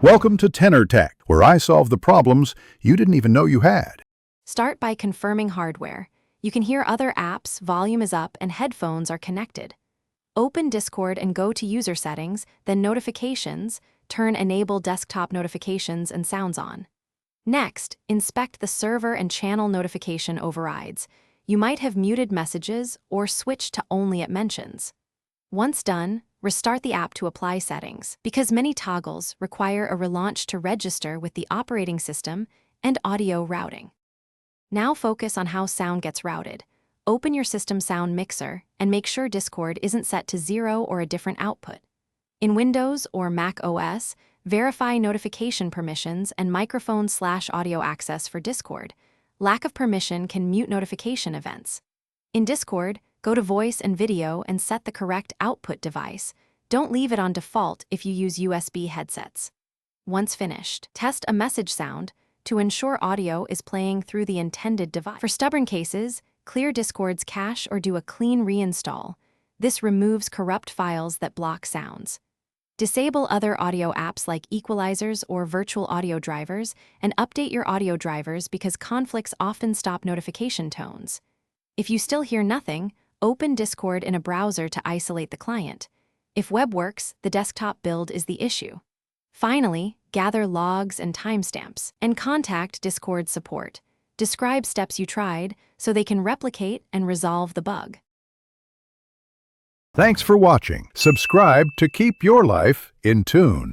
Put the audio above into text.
Welcome to Tenor Tech, where I solve the problems you didn't even know you had. Start by confirming hardware. You can hear other apps, volume is up, and headphones are connected. Open Discord and go to User Settings, then Notifications, turn Enable Desktop Notifications and Sounds on. Next, inspect the server and channel notification overrides. You might have muted messages or switched to only at mentions. Once done, restart the app to apply settings, because many toggles require a relaunch to register with the operating system and audio routing. Now focus on how sound gets routed. Open your system sound mixer and make sure Discord isn't set to 0 or a different output. In Windows or Mac OS, verify notification permissions and microphone/audio access for Discord. Lack of permission can mute notification events. In Discord, go to Voice and Video and set the correct output device. Don't leave it on default if you use USB headsets. Once finished, test a message sound to ensure audio is playing through the intended device. For stubborn cases, clear Discord's cache or do a clean reinstall. This removes corrupt files that block sounds. Disable other audio apps like equalizers or virtual audio drivers, and update your audio drivers because conflicts often stop notification tones. If you still hear nothing, open Discord in a browser to isolate the client. If web works, the desktop build is the issue. Finally, gather logs and timestamps, and contact Discord support. Describe steps you tried so they can replicate and resolve the bug. Thanks for watching. Subscribe to keep your life in tune.